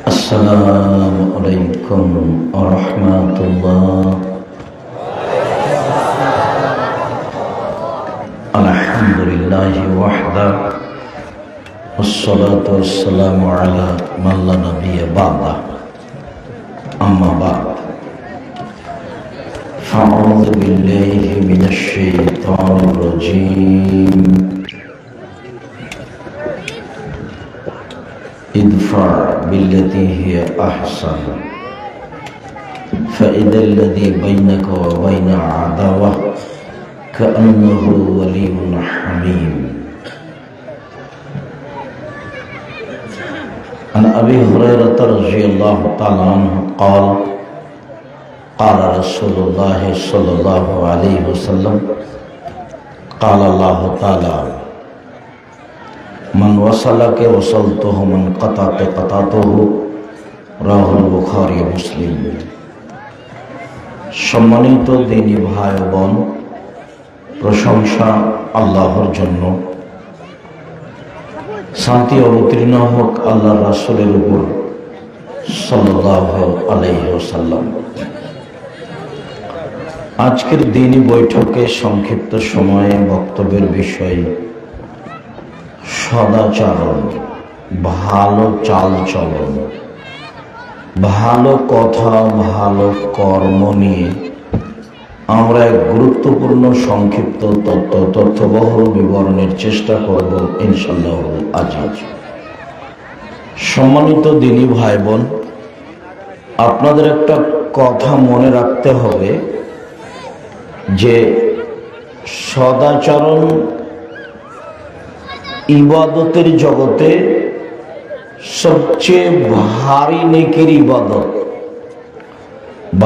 Assalamualaikum warahmatullahi. Alhamdulillahi wahda. Wassalatu wassalamu ala man la nabiyya ba'da. Amma ba'd. Fa'udhu billahi minasy syaithanir rajim. Idfa' billati hiya ahsan fa idhal ladhi bainaka wa bainahu adawah ka'annahu waliyyun hamim. An Abi Hurairah radhiyallahu ta'ala anhu qala Rasulullah sallallahu alaihi wasallam qala Allah ta'ala man wasalake wasaltuhu man qata'aka qata'tuhu Rahul Bukhari মুসলিম। সম্মানিত দ্বীনী ভাই ও বোন, প্রশংসা আল্লাহর জন্য, শান্তি অবতীর্ণ হোক আল্লাহর রাসূলের উপর সাল্লাল্লাহু আলাইহি ওয়াসাল্লাম। আজকের দ্বীনী বৈঠকে সংক্ষিপ্ত সময়ে বক্তব্যের বিষয় সদাচরণ, ভালো চালচলন, ভালো কথা, ভালো কর্ম নিয়ে আমরা এক গুরুত্বপূর্ণ সংক্ষিপ্ত তথ্যবহুল বিবরণের চেষ্টা করব ইনশাআল্লাহ আজ। সম্মানিত দ্বীনী ভাই বোন, আপনাদের একটা কথা মনে রাখতে হবে যে সদাচরণ ইবাদতের জগতে সবচেয়ে ভারী নেকির ইবাদত।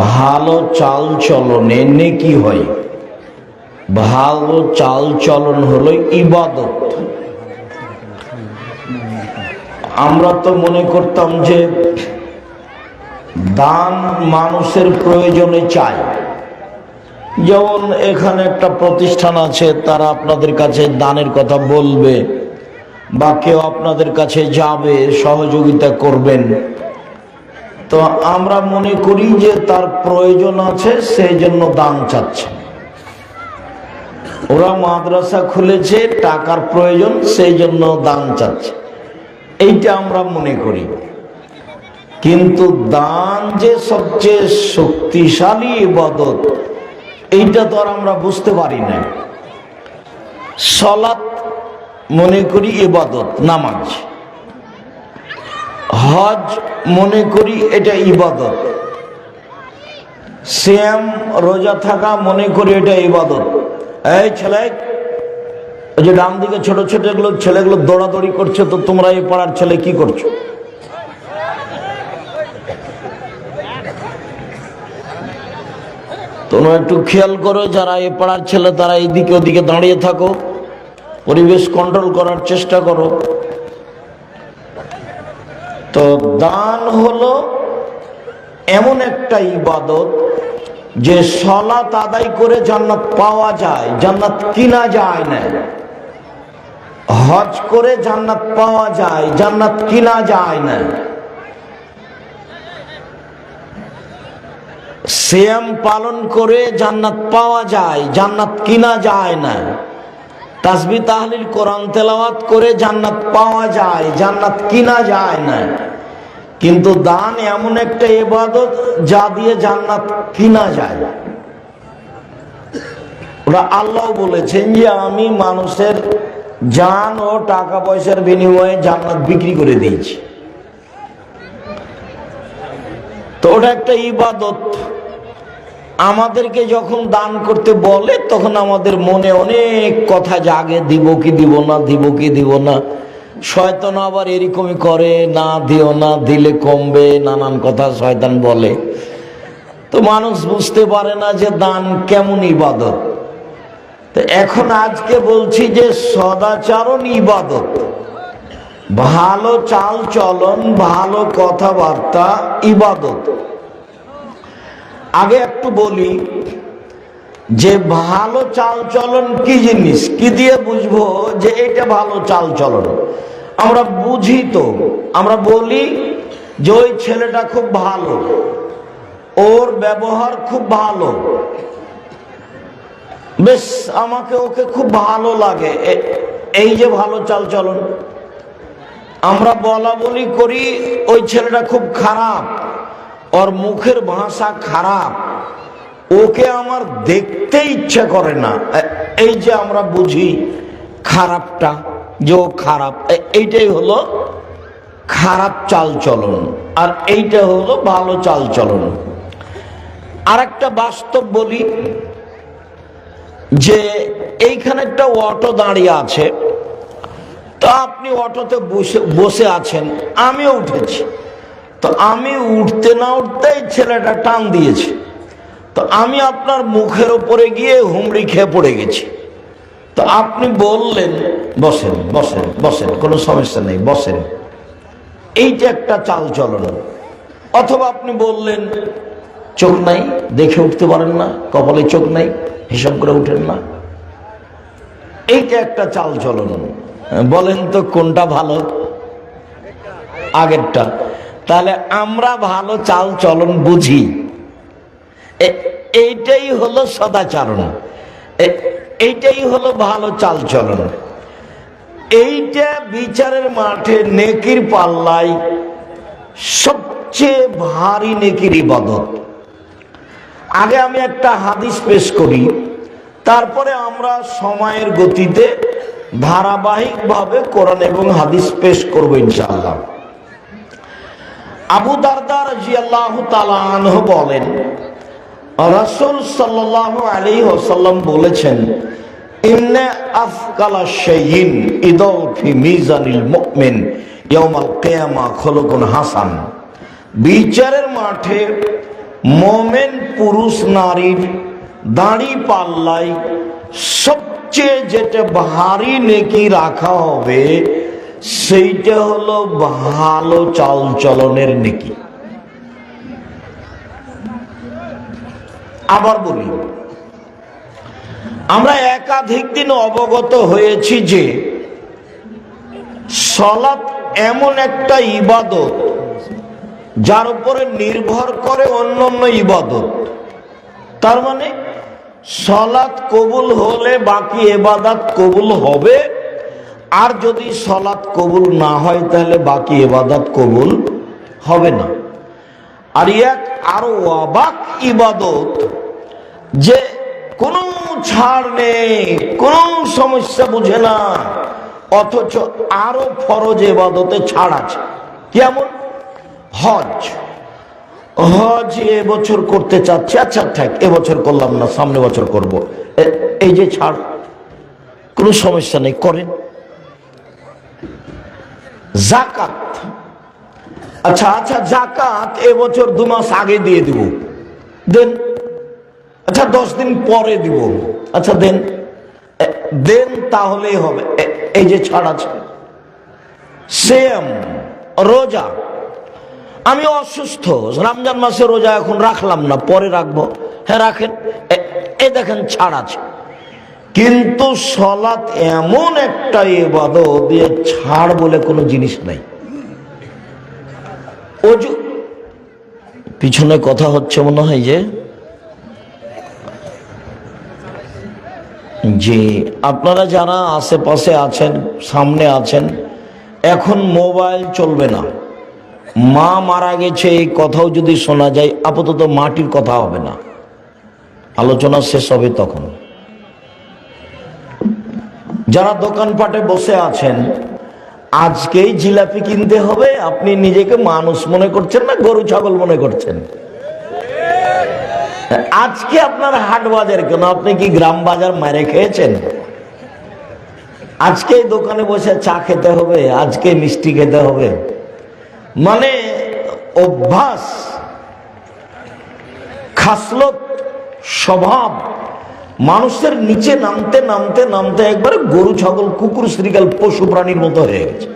ভালো চাল চলনে নেকি হয়, ভালো চাল চলন হলো ইবাদত। আমরা তো মনে করতাম যে দান মানুষের প্রয়োজনে চাই। যেমন এখানে একটা প্রতিষ্ঠান আছে, তারা আপনাদের কাছে দানের কথা বলবে বা কেউ আপনাদের কাছে যাবে, সহযোগিতা করবেন, তো আমরা মনে করি যে তার প্রয়োজন আছে, সেই জন্য দান চাচ্ছে। ওরা মাদ্রাসা খুলেছে, টাকার প্রয়োজন, সেই জন্য দান চাচ্ছে, এইটা আমরা মনে করি। কিন্তু দান যে সবচেয়ে শক্তিশালী ইবাদত, এইটা তো আর আমরা বুঝতে পারি না। সালাত মনে করি ইবাদত, নামাজ। হজ মনে করি এটা ইবাদত। সিয়াম, রোজা থাকা মনে করি এটা ইবাদত। এই ছেলে, ওই যে ডান দিকে ছোট ছোট ছেলেগুলো দৌড়াদৌড়ি করছে, তো তোমরা এই পাড়ার ছেলে কি করছো? তোমরা একটু খেয়াল করো, যারা এ পাড়ার ছেলে তারা এইদিকে ওদিকে দাঁড়িয়ে থাকো, পরিবেশ কন্ট্রোল করার চেষ্টা করো। তো দান হলো এমন একটা ইবাদত যে সালাত আদায় করে জান্নাত পাওয়া যায়, জান্নাত কিনা যায় না। হজ করে জান্নাত পাওয়া যায়, জান্নাত কিনা যায় না। সিয়াম পালন করে জান্নাত পাওয়া যায়, জান্নাত কিনা যায় না। তাসবিহ তাহলিল কোরআন তেলাওয়াত করে জান্নাত পাওয়া যায়, জান্নাত কিনা যায় না। কিন্তু দান এমন একটা ইবাদত যা দিয়ে জান্নাত কিনা যায়। ওরা আল্লাহ বলেছেন যে আমি মানুষের জান ও টাকা পয়সার বিনিময়ে জান্নাত বিক্রি করে দিয়েছি। তো ওটা একটা ইবাদত। আমাদেরকে যখন দান করতে বলে তখন আমাদের মনে অনেক কথা জাগে, দিব কি দিব না, দিব কি দিব না। শয়তান আবার এরকমই করে, না দিও না, দিলে কমবে, নানান কথা শয়তান বলে। তো মানুষ বুঝতে পারে না যে দান কেমন ইবাদত। তো এখন আজকে বলছি যে সদাচরণ ইবাদত, ভালো চাল চলন, ভালো কথাবার্তা ইবাদত। আগে একটু বলি যে ভালো চাল চলন কি জিনিস, কি দিয়ে বুঝবো যে এটা ভালো চাল চলন? আমরা বুঝি তো, আমরা বলি যে ওই ছেলেটা খুব ভালো, ওর ব্যবহার খুব ভালো, বেশ আমাকে ওকে খুব ভালো লাগে, এই যে ভালো চালচলন। আমরা বলা বলি করি ওই ছেলেটা খুব খারাপ, ওর মুখের ভাষা খারাপ, ওকে আমার দেখতে ইচ্ছা করে না, এই যে আমরা বুঝি খারাপটা, যে ও খারাপ, এইটাই হলো খারাপ চালচলন, আর এইটা হলো ভালো চালচলন। আর একটা বাস্তব বলি, যে এইখানে একটা অটো দাঁড়িয়ে আছে, তো আপনি অটোতে বসে আছেন, আমিও উঠেছি, তো আমি উঠতে না উঠতেই ছেলেটা টান দিয়েছে, তো আমি আপনার মুখের উপরে গিয়ে হুমড়ি খেয়ে পড়ে গেছি। তো আপনি বললেন বসেন বসেন বসেন, কোনো সমস্যা নেই, বসেন, এইটা একটা চালচলন। অথবা আপনি বললেন চোখ নাই, দেখে উঠতে পারেন না, কপালে চোখ নাই, হিসাব করে উঠেন না, এইটা একটা চালচলন। বলেন তো কোনটা ভালো? আগেরটা। তাহলে আমরা ভালো চাল চলন বুঝি, এইটাই হলো সদাচরণ, এইটাই হলো ভালো চাল চলন। এইটা বিচারের মাঠে নেকির পাল্লায় সবচেয়ে ভারী নেকির ইবাদত। আগে আমি একটা হাদিস পেশ করি, তারপরে আমরা সময়ের গতিতে ধারাবাহিকভাবে কোরআন এবং হাদিস পেশ করব ইনশাআল্লাহ। আবু দারদা রাদিয়াল্লাহু তাআলা আনহু বলেন, রাসূল সাল্লাল্লাহু আলাইহি ওয়াসাল্লাম বলেছেন, ইন্না আফকালা শাইইন ইদাউ ফি মিজানিল মুমিন ইয়াউমাল কিয়ামা খুলুকুন হাসান। বিচারের মাঠে মুমিন পুরুষ নারীর দাড়ি পাল্লায় সবচেয়ে যেটা ভারী নেকি রাখা হবে সেইটা হলো ভালো চালচলনের নেকি। আবার বলি, আমরা একাধিক দিন অবগত হয়েছি যে সালাত এমন একটা ইবাদত যার উপরে নির্ভর করে অন্যান্য ইবাদত। তার মানে সালাত কবুল হলে বাকি ইবাদত কবুল হবে, আর যদি সালাত কবুল না হয় তাহলে বাকি ইবাদত কবুল হবে না। আর এক আরো অবাক ইবাদত, যে কোনো ছাড় নেই, কোনো সমস্যা বুঝে না, অথচ আরো ফরজ ইবাদতে ছাড় আছে। কেমন? হজ। হজ এবছর করতে চাচ্ছি, আচ্ছা থাক, এবছর করলাম না, সামনে বছর করব, এই যে ছাড়, কোনো সমস্যা নেই, করেন। যাকাত, আচ্ছা আচ্ছা যাকাত এবছর 2 মাস আগে দিয়ে দিব, দেন। আচ্ছা 10 দিন পরে দিব, আচ্ছা দেন, দেন তাহলেই হবে, এই যে ছাড় আছে। সেম রোজা, আমি অসুস্থ, রমজান মাসে রোজা এখন রাখলাম না, পরে রাখবো, হ্যাঁ রাখেন, এই দেখেন ছাড় আছে। কিন্তু সালাত এমন একটা ইবাদত দিয়ে ছাড় বলে কোনো জিনিস নাই। ওযু, পিছনে কথা হচ্ছে মনে হয়, যে আপনারা যারা আশেপাশে আছেন, সামনে আছেন, এখন মোবাইল চলবে না। মা মারা গেছে এই কথাও যদি শোনা যায়, আপাতত মাটির কথা হবে না, আলোচনা শেষ হবে তখন। যারা দোকানপাটে বসে আছেন, আজকেই জিলাপি কিনতে হবে, আপনি নিজেকে মানুষ মনে করছেন না গরু ছাগল মনে করছেন? আজকে আপনার হাট বাজার কেন? আপনি কি গ্রাম বাজার মারে খেয়েছেন? আজকে দোকানে বসে চা খেতে হবে, আজকে মিষ্টি খেতে হবে, মানে অভ্যাস, খাসলত, স্বভাব মানুষের নিচে নামতে নামতে নামতে একবারে গরু ছাগল কুকুর শ্রীগাল পশু প্রাণীর মতো হয়ে গেছে।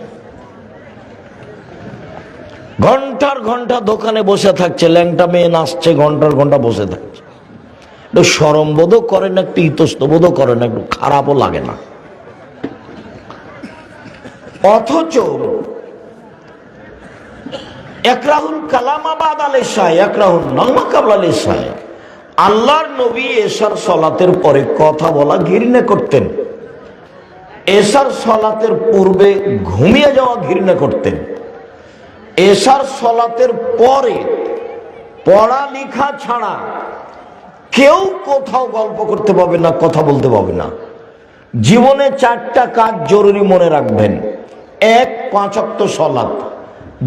ঘন্টার ঘন্টা দোকানে বসে থাকছে, ল্যাংটা মেয়ে নাচছে, ঘন্টার ঘন্টা বসে থাকছে, একটু শরম বোধও করে না, একটু ইতস্তবোধও করে না, একটু খারাপও লাগে না। অথচ একরাহুল কালামা বাদাল ইশা, একরাহুল নাওমা কাবলাল ইশা। আল্লাহর নবী এশার সলাতের পরে কথা বলা ঘৃণা করতেন, এশার সলাতের পূর্বে ঘুমিয়ে যাওয়া ঘৃণা করতেন। এশার সলাতের পরে পড়ালেখা ছাড়া কেউ কোথাও গল্প করতে পাবে না, কথা বলতে পাবে না। জীবনে 4টা কাজ জরুরি মনে রাখবেন। 1 5 ওয়াক্ত সালাত,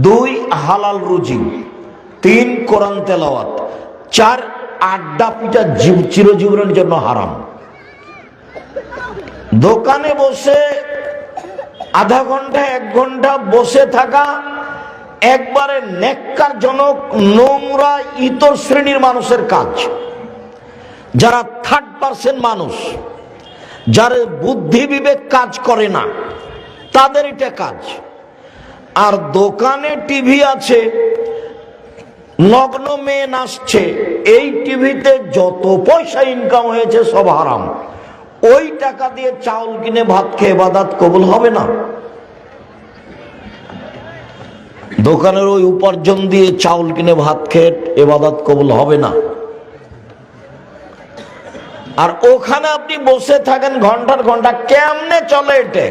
2 হালাল রুজি, 3 কোরআন তেলাওয়াত, 4 আড্ডা পিটা চিরজীবনের জন্য হারাম। দোকানে বসে আধা ঘন্টা 1 ঘন্টা বসে থাকা একবারে নেক্কারজনক, নোংরা, ইতর শ্রেণীর মানুষের কাজ। যারা 3rd মানুষ, যার বুদ্ধি বিবেক কাজ করে না, তাদের এটা কাজ। আর দোকানে টিভি আছে, নগ্ন মেয়ে নাচছে, এই টিভিতে যত পয়সা ইনকাম হয়েছে সব হারাম। ওই টাকা দিয়ে চাউল কিনে ভাত খেয়ে ইবাদত কবুল হবে না। দোকানের ওই উপার্জন দিয়ে চাউল কিনে ভাত খেয়ে ইবাদত কবুল হবে না। আর ওখানে আপনি বসে থাকেন ঘন্টার ঘন্টা, কেমনে চলে এটা?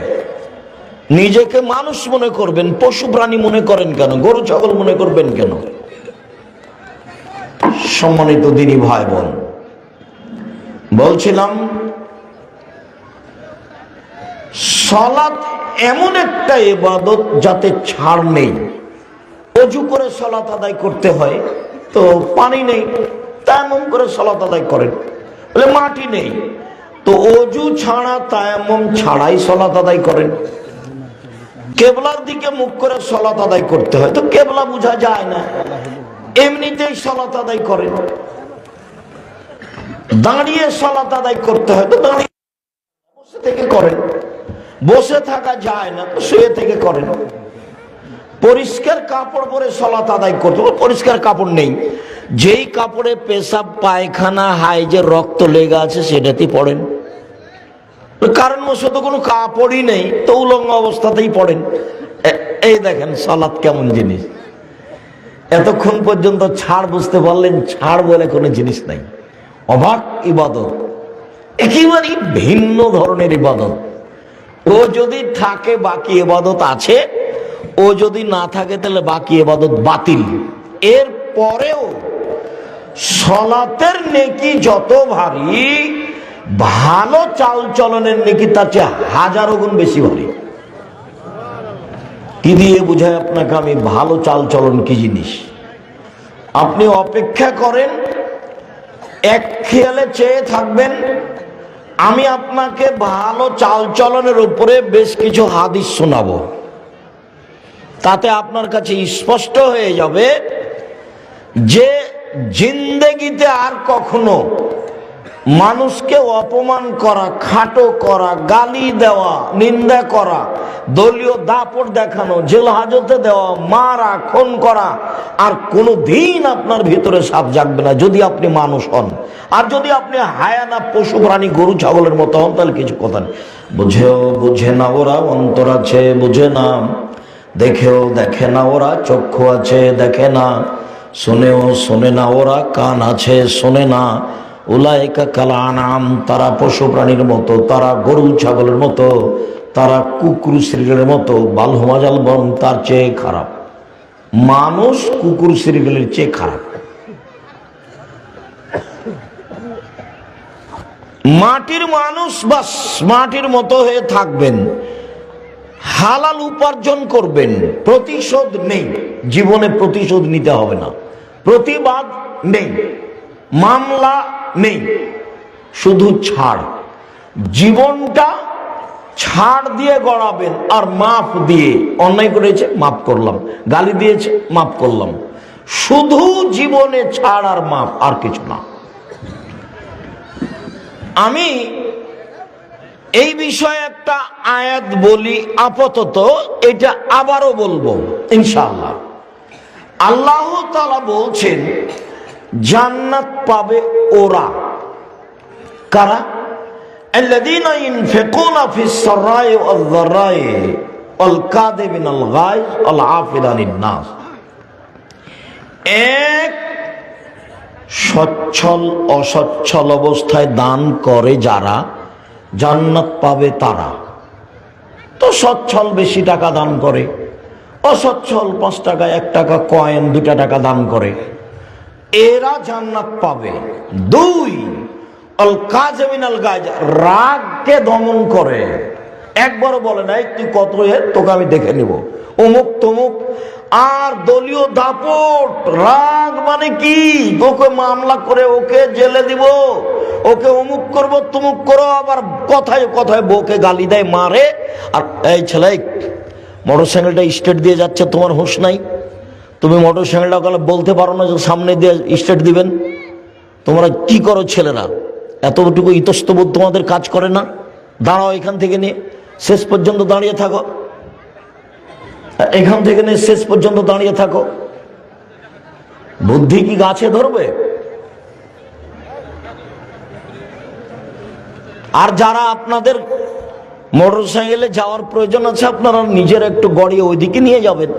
নিজেকে মানুষ মনে করবেন, পশু প্রাণী মনে করেন কেন? গরু ছাগল মনে করবেন কেন? সম্মানিত দিনী ভাই বোন, বলছিলাম সালাত এমন একটা ইবাদত যাতে ছাড় নেই। অজু করে সালাত আদায় করতে হয়, তো পানি নেই, তায়াম্মুম করে সালাত আদায় করেন। বলে মাটি নেই, তো অজু ছাড়া তায়াম্মুম ছাড়াই সালাত আদায় করেন। কেবলার দিকে মুখ করে সালাত আদায় করতে হয়, তো কেবলা বোঝা যায় না, এমনিতেই সালাত আদায় করেন। দাঁড়িয়ে সালাত আদায় করতে হয়, তো দাঁড়িয়ে বসে থেকে করেন। বসে থাকা যায় না, তো শুয়ে থেকে করেন। পরিষ্কার কাপড় পরে সালাত আদায় করতে হবে, পরিষ্কার কাপড় নেই, যেই কাপড়ে পেশাব পায়খানা হাইজে রক্ত লেগে আছে সেটাতেই পড়েন। কারণ বশত কোনো কাপড়ই নেই, তো উলঙ্গ অবস্থাতেই পড়েন। এই দেখেন সালাত কেমন জিনিস। এতক্ষণ পর্যন্ত ছাড় বুঝতে পারলেন? ছাড় বলে কোনো জিনিস নাই, অবাক ইবাদত, একেবারে ভিন্ন ধরনের ইবাদত। ও যদি থাকে বাকি ইবাদত আছে, ও যদি না থাকে তাহলে বাকি ইবাদত বাতিল। এর পরেও সালাতের নেকি যত ভারী, ভালো চাল চলনের নেকি তার চেয়ে 1000 গুণ বেশি ভারী। কি দিয়ে বুঝায় আপনাকে আমি ভালো চাল চলন কি জিনিস? আপনি অপেক্ষা করেন, এক খেয়ালে চেয়ে থাকবেন, আমি আপনাকে ভালো চাল চলনের উপরে বেশ কিছু হাদিস শোনাবো। তাতে আপনার কাছে স্পষ্ট হয়ে যাবে যে জিন্দেগিতে আর কখনো মানুষকে অপমান করা, খাটো করা, গালি দেওয়া, নিন্দা করা, দলীয় দাপট দেখানো, জেল হাজতে দেওয়া, মারা, খুন করা আর কোনো দিন আপনার ভিতরে সাপ জাগবে না, যদি আপনি মানুষ হন। আর যদি আপনি হায়ানা, পশু প্রাণী, গরু ছাগলের মতো হন, তাহলে কিছু কথা নেই। বুঝেও বুঝে না ওরা, অন্তর আছে বুঝে না, দেখেও দেখে না ওরা, চক্ষু আছে দেখে না, শুনেও শোনে না ওরা, কান আছে শোনে না। উলাইকা কাল আনাম, তারা পশু প্রাণীর মতো, তারা গরু ছাগলের মতো, তারা কুকুর শ্রীগলের মতো, বালহুমাজাল বন তার চেয়ে খারাপ। মানুষ কুকুর শ্রীগলের চেয়ে খারাপ। মাটির মানুষ, বাস মাটির মতো হয়ে থাকবেন, হালাল উপার্জন করবেন, প্রতিশোধ নেই, জীবনে প্রতিশোধ নিতে হবে না, প্রতিবাদ নেই, মামলা নেই, শুধু ছাড়। জীবনটা ছাড় দিয়ে গড়াবেন আর মাফ দিয়ে। অন্যায় করেছে মাফ করলাম, গালি দিয়েছে মাফ করলাম, শুধু জীবনে ছাড় আর মাফ, আর কিছু না। আমি এই বিষয়ে একটা আয়াত বলি আপাতত, এটা আবারও বলবো ইনশাআল্লাহ। আল্লাহ তাআলা বলছেন জান্নাত পাবে ওরা, কারা? আল্লাযীনা ইনফিকুনা ফিস সাররাই ওয়াল যাররাই ওয়াল কাযিমিনাল গায়জ ওয়াল আফিনা আনিন নাস। এক, সচ্ছল অসচ্ছল অবস্থায় দান করে যারা জান্নাত পাবে তারা। তো সচ্ছল বেশি টাকা দান করে, অসচ্ছল 5 টাকা 1 টাকা কয়েন 2 টাকা দান করে, এরা জান্নাত পাবে। 2, আল কাযিমিনাল গায়জ, রাগকে দমন করে। একবারও বলে নাই তুই কত তোকে আমি দেখে নিব, অমুক তমুক। আর দলীয় দাপট, রাগ মানে কি, ওকে মামলা করে ওকে জেলে দিব, ওকে অমুক করবো তমুক করো, আবার কথায় কথায় বউকে গালি দেয়, মারে। আর এই ছেলে, মোটরসাইকেলটা স্টেট দিয়ে যাচ্ছে, তোমার হুঁশ নাই? তুমি মোটরসাইকেলটা বলতে পারো না যে সামনে দিয়ে স্টেট দিবেন? তোমরা কি করো ছেলেরা? এতটুকু ইতস্তবোধ তোমাদের কাজ করে না? দাঁড়াও, এখান থেকে নিয়ে শেষ পর্যন্ত দাঁড়িয়ে থাকো, এখান থেকে নিয়ে শেষ পর্যন্ত দাঁড়িয়ে থাকো। বুদ্ধি কি গাছে ধরবে? আর যারা আপনাদের মোটরসাইকেলে যাওয়ার প্রয়োজন আছে, আপনারা নিজের একটু গড়িয়ে ওইদিকে নিয়ে যাবেন।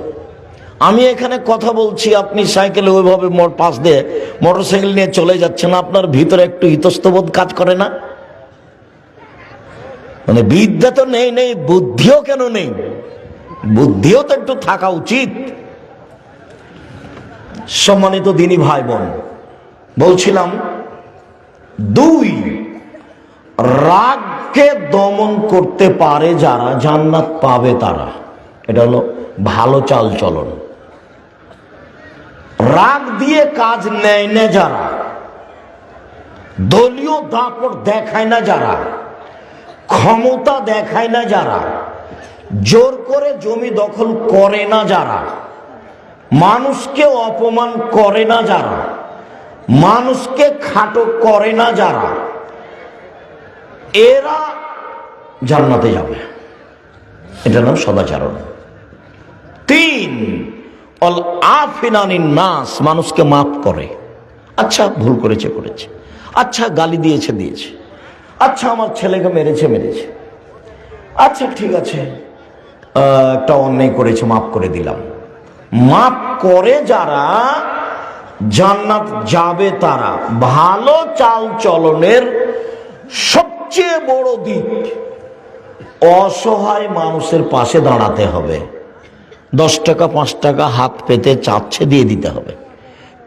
আমি এখানে কথা বলছি, আপনি সাইকেলে ওইভাবে পাশ দিয়ে মোটরসাইকেল নিয়ে চলে যাচ্ছেন, আপনার ভিতরে একটু ইতস্তবোধ কাজ করে না? মানে বিদ্যা তো নেই, বুদ্ধিও কেন নেই? বুদ্ধিও তো একটু থাকা উচিত। সম্মানিত দিনী ভাই বোন, বলছিলাম 2, রাগকে দমন করতে পারে যারা জান্নাত পাবে তারা। এটা হলো ভালো চাল চলন। রাগ দিয়ে কাজ নেয় না যারা, দলীয় দাপট দেখায় না যারা, ক্ষমতা দেখায় না যারা, জোর করে জমি দখল করে না যারা, মানুষকে অপমান করে না যারা, মানুষকে খাটো করে না যারা, এরা জান্নাতে যাবে। এটা নাম সদাচরণ। 3, অল আফিনানিন নাস, মানুষকে মাফ করে। আচ্ছা ভুল করেছে, আচ্ছা গালি দিয়েছে, আচ্ছা আমার ছেলেকে মেরেছে, আচ্ছা ঠিক আছে একটা অন্যায় করেছে, মাফ করে দিলাম। মাফ করে যারা জান্নাত যাবে তারা। ভালো চাল চলনের সবচেয়ে বড় দিক, অসহায় মানুষের পাশে দাঁড়াতে হবে। 10 টাকা 5 টাকা হাত পেতে চাচ্ছে দিয়ে দিতে হবে।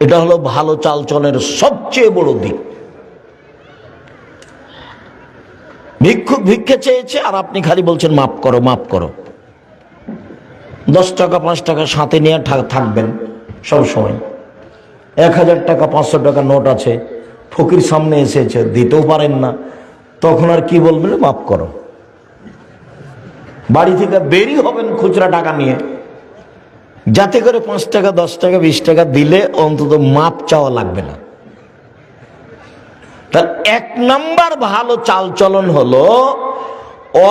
এটা হলো ভালো চাল চলনের সবচেয়ে বড় দিক। ভিক্ষুক ভিক্ষে চেয়েছে আর আপনি খালি বলছেন মাফ করো মাফ করো। 10 টাকা 5 টাকা সাথে নিয়ে থাকবেন সব সময়। 1000 টাকা 500 টাকা নোট আছে, ফকির সামনে এসেছে, দিতেও পারেন না, তখন আর কি বলবেন? মাফ করো। বাড়ি থেকে বেরিয়ে হবেন খুচরা টাকা নিয়ে, যাতে করে 5 টাকা 10 টাকা 20 টাকা দিলে অন্তত মাপ চাওয়া লাগবে না। তার 1 নাম্বার ভালো চালচলন হলো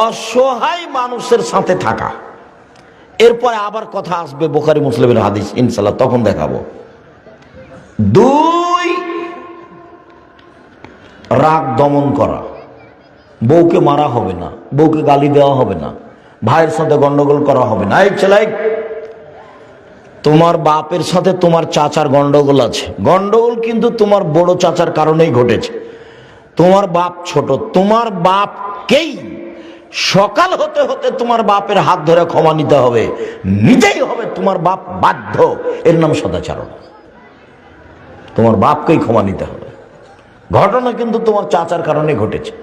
অসহায় মানুষের সাথে থাকা। এরপরে আবার কথা আসবে বুখারী মুসলিমের হাদিস, ইনশাআল্লাহ তখন দেখাবো। 2, রাগ দমন করা। বউকে মারা হবে না, বউকে গালি দেওয়া হবে না, ভাইয়ের সাথে গন্ডগোল করা হবে না। এই ছেলে, তোমার বাপের সাথে তোমার চাচার গন্ডগোল আছে, গন্ডগোল কিন্তু তোমার বড় চাচার কারণেই ঘটেছে। তোমার বাপ ছোট, তোমার বাপকেই সকাল হতে হতে তোমার বাপের হাত ধরে ক্ষমা নিতে হবে, নিতেই হবে, তোমার বাপ বাধ্য। এর নাম সদাচরণ। তোমার বাপকেই ক্ষমা নিতে হবে। ঘটনা কিন্তু তোমার চাচার কারণে ঘটেছে।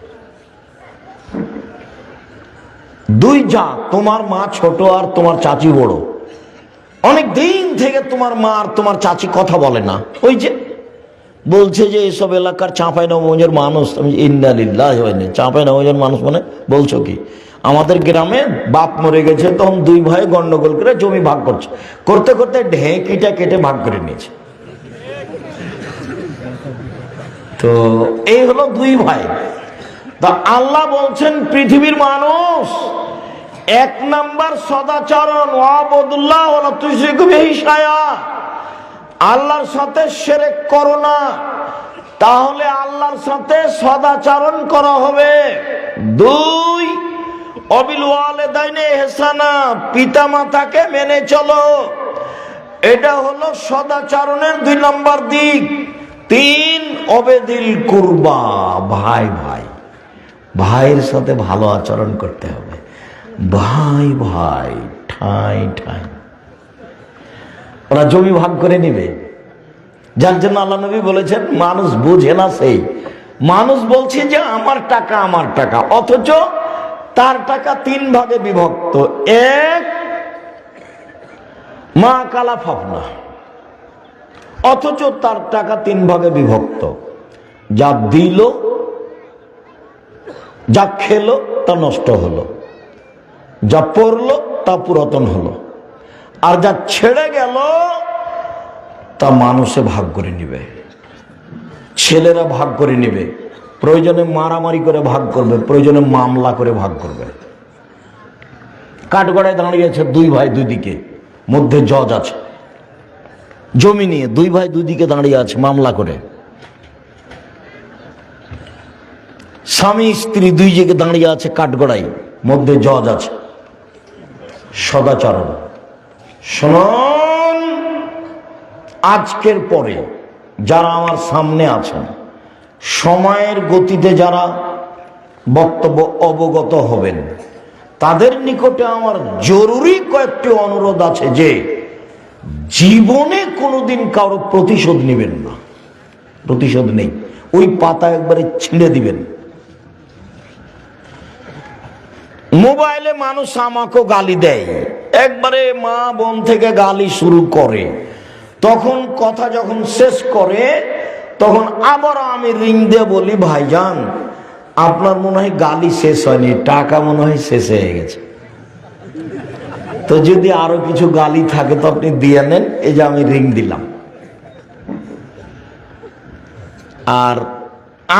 2, যা তোমার মা ছোট আর তোমার চাচি বড়, অনেক দিন থেকে তোমার মা আর তোমার চাচি কথা বলে না। ওই যে বলছে যে এসব এলাকার চাঁপাইনবাবগঞ্জের মানুষ, আমি ইন্না লিল্লাহি ওয়া ইন্না, চাঁপাইনবাবগঞ্জের মানুষ মানে বলছো কি? আমাদের গ্রামে বাপ মরে গেছে, তখন 2 ভাই গন্ডগোল করে জমি ভাগ করছে, করতে করতে ঢেঁকিটা কেটে ভাগ করে নিয়েছে। তো এই হলো 2 ভাই। তা আল্লাহ বলছেন পৃথিবীর মানুষ 1 নাম্বার সদাচরণ, ওয়াবুদুল্লাহ ওয়া লা তুশরিকু বিহি শাইআ, আল্লাহর সাথে শিরক করো না, তাহলে আল্লাহর সাথে সদাচরণ করা হবে। 2, অবিল ওয়ালিদাইনি ইহসানা, পিতা মাতাকে মেনে চলো। এটা হলো সদাচরণের 2 নম্বর দিক। 3, অবেদিল কুরবা, ভাই ভাই, ভাইয়ের সাথে ভালো আচরণ করতে হবে। ভাই ভাই ঠাই ঠাই, ওরা জমি ভাগ করে নিবে, যার জন্য আল্লাহ নবী বলেছেন মানুষ বুঝে না। সেই মানুষ বলছে যে আমার টাকা আমার টাকা, অথচ তার টাকা 3 ভাগে বিভক্ত। 1 মা কালা ফাফনা, অথচ তার টাকা 3 ভাগে বিভক্ত। যা দিল, যা খেলো তা নষ্ট হলো, যা পড়লো তা পুরাতন হলো, আর যা ছেড়ে গেল তা মানুষে ভাগ করে নিবে, ছেলেরা ভাগ করে নিবে, প্রয়োজনে মারামারি করে ভাগ করবে, প্রয়োজনে মামলা করে ভাগ করবে। কাঠগড়ায় দাঁড়িয়েছে 2 ভাই 2 দিকে, মধ্যে জজ আছে, জমি নিয়ে 2 ভাই 2 দিকে দাঁড়িয়ে আছে মামলা করে। স্বামী স্ত্রী 2 দিকে দাঁড়িয়ে আছে কাঠগড়ায়, মধ্যে জজ আছে। সদাচরণ শুনুন, আজকের পরে যারা আমার সামনে আছেন, সময়ের গতিতে যারা বক্তব্য অবগত হবেন, তাদের নিকটে আমার জরুরি কয়েকটি অনুরোধ আছে যে জীবনে কোনোদিন কারো প্রতিশোধ নেবেন না। প্রতিশোধ নেই, ওই পাতা একবারে ছিঁড়ে দিবেন। মোবাইলে মানুষ আমাকেও গালি দেয়, একবারে মা বোন থেকে গালি শুরু করে, তখন কথা যখন শেষ করে তখন আবার আমি রিং দিয়ে বলি, ভাইজান আপনার মনে হয় গালি শেষ হয়নি, টাকা মনে হয় শেষ হয়ে গেছে, তো যদি আরো কিছু গালি থাকে তো আপনি দিয়ে নেন, এই যে আমি রিং দিলাম। আর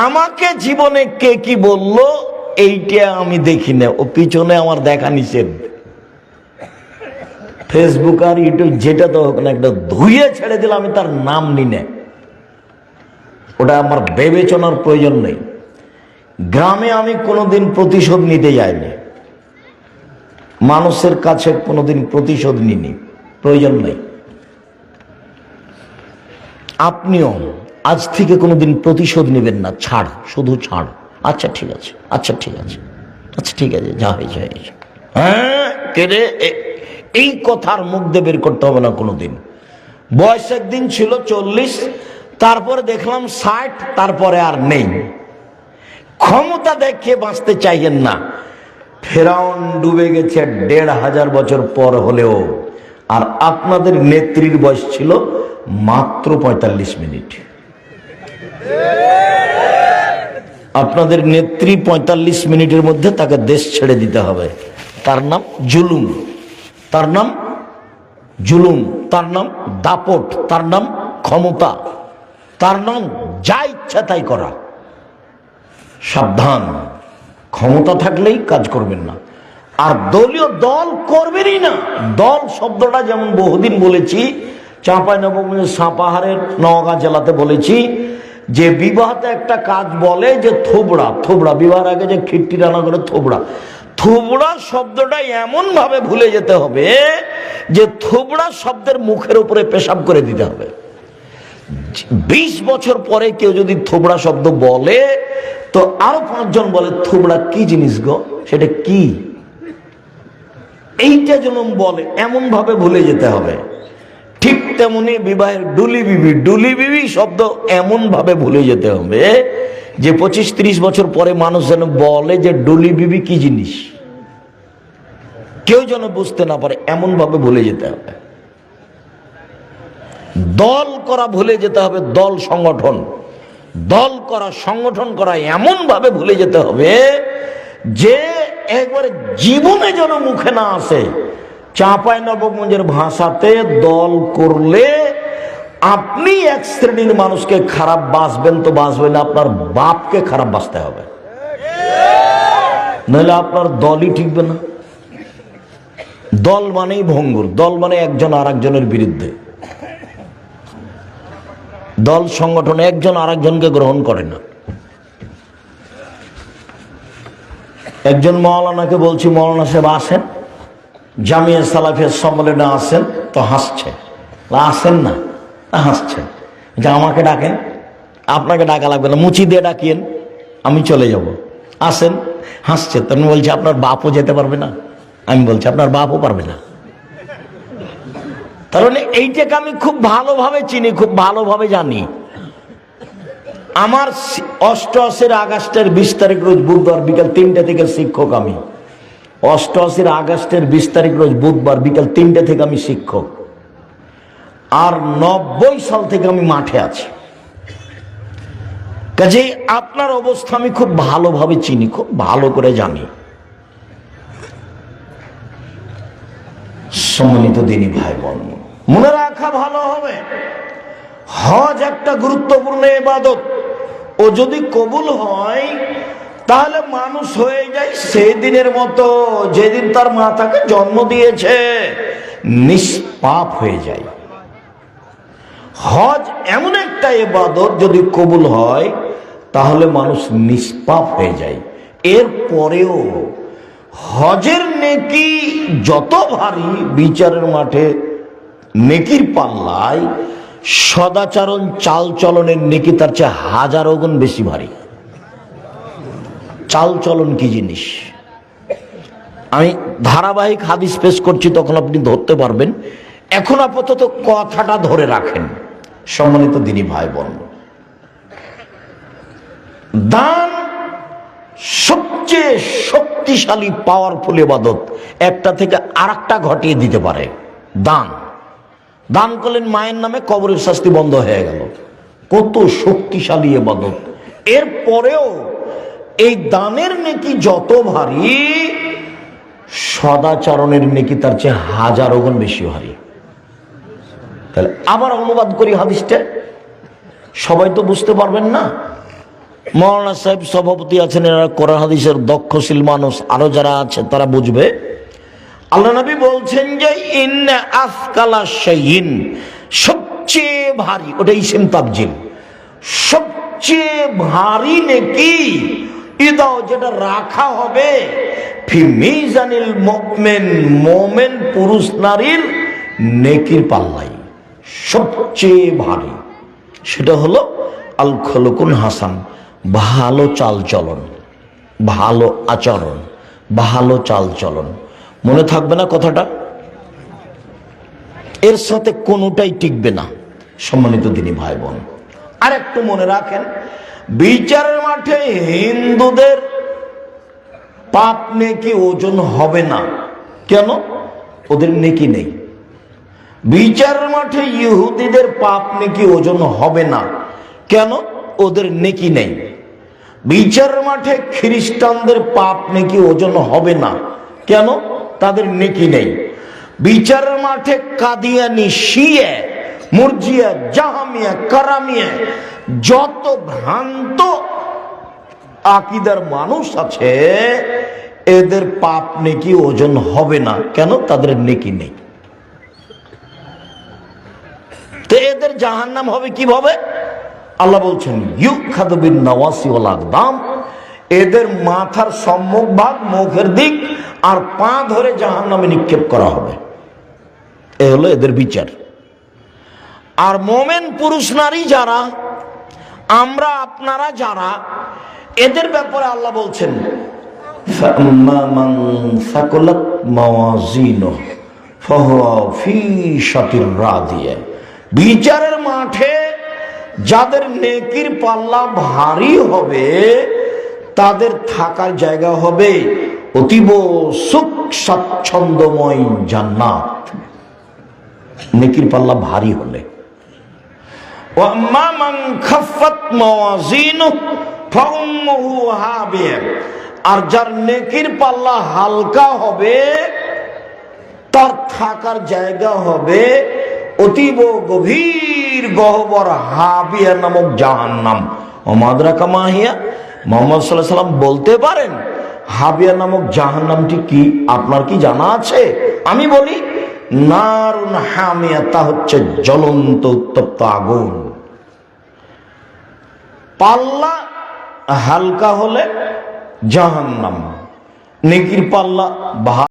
আমাকে জীবনে কে কি বললো এইটা আমি দেখি না, ও পিছনে আমার দেখা নিষেধ। ফেসবুক আর ইউটিউব যেটা তো হোক না, একটা ধুয়ে ছেড়ে দিলে আমি তার নাম নি না, ওটা আমার বিবেচনার প্রয়োজন নেই। গ্রামে আমি কোনোদিন প্রতিশোধ নিতে যাইনি, মানুষের কাছে কোনোদিন প্রতিশোধ নিনি, প্রয়োজন নেই। আপনিও আজ থেকে কোনোদিন প্রতিশোধ নেবেন না, ছাড়, শুধু ছাড়। আচ্ছা ঠিক আছে, আচ্ছা ঠিক আছে, আচ্ছা ঠিক আছে, যা হয়েছে হয়েছে। হ্যাঁ কেরে, এই কথার মুখ দিয়ে বের করতে হবে না কোনোদিন। বয়স একদিন ছিল 40, তারপরে দেখলাম 60, তারপরে আর নেই। ক্ষমতা দেখিয়ে বাঁচতে চাইেন না। ফেরাউন ডুবে গেছে 1500 বছর পর হলেও, আর আপনাদের নেত্রীর বয়স ছিল মাত্র 45 মিনিট। আপনাদের নেত্রী 45 মিনিটের মধ্যে তাকে দেশ ছেড়ে দিতে হবে। তার নাম জুলুম, তার নাম জুলুম, তার নাম দাপট, তার নাম ক্ষমতা, তার নাম যা ইচ্ছা তাই করা। সাবধান, ক্ষমতা থাকলেই কাজ করবেন না, আর দলীয় দল করবেনই না। দল শব্দটা যেমন বহুদিন বলেছি, চাঁপাইনবাবগঞ্জের সাপাহারের নওগাঁ জেলাতে বলেছি যে বিবাহতে একটা কাজ বলে যে থোবড়া, থোবড়া বিবাহের আগে যে খিট্টি রান্না করে থোবড়া, থোবড়া শব্দটা এমন ভাবে ভুলে যেতে হবে যে থোবড়া শব্দের মুখের উপরে পেশাব করে দিতে হবে। 20 বছর পরে কেউ যদি থোবড়া শব্দ বলে তো আরো 5 জন বলে থোবড়া কি জিনিস গো, সেটা কি, এইটা যেন বলে, এমন ভাবে ভুলে যেতে হবে। ঠিক তেমনি বিবাহের ডুলি বিবি, ডুলি বিবি শব্দ এমন ভাবে ভুলে যেতে হবে যে 25-30 বছর পরে মানুষ যেন বলে যে ডুলি বিবি কি জিনিস, কেউ যেন বুঝতে না পারে, এমন ভাবে ভুলে যেতে হবে। দল করা ভুলে যেতে হবে, দল সংগঠন, দল করা সংগঠন করা এমন ভাবে ভুলে যেতে হবে যে একবারে জীবনে যেন মুখে না আসে। চাঁপাইনবাবগঞ্জের ভাষাতে দল করলে আপনি এক শ্রেণীর মানুষকে খারাপ বাসবেন তো বাসবেন, আপনার বাপকে খারাপ বাসতে হবে, নইলে আপনার দলই ঠিকবে না। দল মানেই ভঙ্গুর, দল মানে একজন আর একজনের বিরুদ্ধে। দল সংগঠন একজন আর একজনকে গ্রহণ করে না। একজন মৌলানাকে বলছি, মৌলানা সাহেব আসেন, জামিয়া সালাফিয়া সম্মেলনে আসেন, তো হাসছে, আসেন না, হাসছেন, যে আমাকে ডাকেন, আপনাকে ডাকা লাগবে না, মুচি দিয়ে ডাকিয়েন, আমি চলে যাব, আসেন। হাসছে, তখন বলছে আপনার বাপও যেতে পারবে না। আমি বলছি আপনার বাপও পারবে না। তার মানে এইটাকে আমি খুব ভালোভাবে চিনি, খুব ভালোভাবে জানি। আমার 88 আগস্টের 20 তারিখ রোজ বুধবার বিকাল 3টে থেকে শিক্ষক আমি। 88 আগস্টের 20 তারিখ রোজ বুধবার বিকাল 3টে থেকে আমি শিক্ষক। আর 90 সাল থেকে আমি মাঠে আছি। কাজেই আপনার অবস্থা আমি খুব ভালোভাবে চিনি, খুব ভালো করে জানি। সম্মানিত দিনী ভাই বোন, মনে রাখা ভালো হবে, হজ একটা গুরুত্বপূর্ণ ইবাদত। ও যদি কবুল হয় তাহলে মানুষ হয়ে যায় সেই দিনের মতো যেদিন তার মাতাকে জন্ম দিয়েছে, নিষ্পাপ হয়ে যায়। হজ এমন একটা ইবাদত, যদি কবুল হয় তাহলে মানুষ নিষ্পাপ হয়ে যায়। এর পরেও হজের নেকি যত ভারী, বিচারের মাঠে নেকির পাল্লায় সদাচরণ চাল চলনের নেকি তার চেয়ে হাজারো গুণ বেশি ভারী। চাল চলন কি জিনিস আমি ধারাবাহিক হাদিস পেশ করছি, তখন আপনি ধরতে পারবেন। এখন আপাতত কথাটা ধরে রাখেন। সম্মানিত দিনী ভাই বোন, দান সবচেয়ে শক্তিশালী পাওয়ারফুল ইবাদত, একটা থেকে আরেকটা ঘটিয়ে দিতে পারে। দান দান করলেন, মায়ের নামে কবরের শাস্তি বন্ধ হয়ে গেল। কত শক্তিশালী ইবাদত। এর পরেও এই দানের নেকি যত ভারী, সদাচরণের নেকি তার চেয়ে হাজারো গুণ বেশি ভারী। তাহলে আবার অনুবাদ করি হাদিসটা, সবাই তো বুঝতে পারবেন না। মৌলানা সাহেব সভাপতি আছেন, এরা কোরআন হাদিসের দক্ষশীল মানুষ, আরো যারা আছে তারা বুঝবে। আল্লাহ নবী বলছেন যে ইন্না আসকালা শাইইন, সবচেয়ে ভারী, ওটা ইসম তাবজিল, সবচেয়ে ভারী নেকি ইদাও, যেটা রাখা হবে ফি মিজানিল মুমিন, মুমিন পুরুষ নারীর নেকির পাল্লায় সবচেয়ে ভারী, সেটা হলো আল খুলুকুন হাসান, ভালো চাল চলন, ভালো আচরণ, ভালো চাল চলন। মনে থাকবে না কথাটা? এর সাথে কোনোটাই টিকবে না। সম্মানিত দিনী ভাই বোন, আর একটু মনে রাখেন, বিচারের মাঠে হিন্দুদের পাপ নেকি ওজন হবে না। কেন? ওদের নেকি নেই। বিচারের মাঠে ইহুদিদের পাপ নেকি ওজন হবে না। কেন? ওদের নেকি নেই। বিচারের মাঠে খ্রিস্টানদের পাপ নেকি ওজন হবে না। কেন? তাদের নেকি নেই। বিচারের মাঠে কাদিয়ানি, শিয়া, মুরজিয়া, জাহামিয়া, কারামিয়া, যত ভ্রান্ত আকীদার মানুষ আছে, এদের পাপ নেকি ওজন হবে না। কেন? তাদের নেকি নেই। তো এদের জাহান্নাম হবে কিভাবে? আল্লাহ বলছেন ইউখাযু বিন নাওয়াসি ওয়াল আকদাম, এদের মাথার সম্মুখ ভাগ, মুখের দিক আর পা ধরে জাহান্নামে নিক্ষেপ করা হবে। এ হলো এদের বিচার। আর মোমেন পুরুষ নারী যারা, আমরা আপনারা যারা, এদের ব্যাপারে আল্লাহ বলছেন ফাম্মা মান সাকুলাত মাওয়াজিনুহু ফাহুয়া ফি শাতির রাদিয়া, বিচারের মাঠে যাদের নেকির পাল্লা ভারী হবে, তাদের থাকার জায়গা হবে অতীব সুখ স্বাচ্ছন্দ্যময় জান্নাত। নেকির পাল্লা ভারী হলে। ওয়াম্মা মান খাফফাত মাওয়াজিনুহু ফাউম্মুহু হাবিয়া, আর যার নেকির পাল্লা হালকা হবে, তার থাকার জায়গা হবে অতীব গভীর গহ্বর হাবিয়া নামক জাহান্নাম। ওমাদরাকা মাহিয়া, মুহাম্মদ সাল্লাল্লাহু আলাইহি ওয়াসাল্লাম বলতে পারেন হাবিয়া নামক জাহান্নামটি কি? আপনার কি জানা আছে? আমি বলি নারুন হামিয়া, তা হচ্ছে জ্বলন্ত উত্তপ্ত আগুন। পাল্লা হালকা হলে জাহান্নাম, নেকির পাল্লা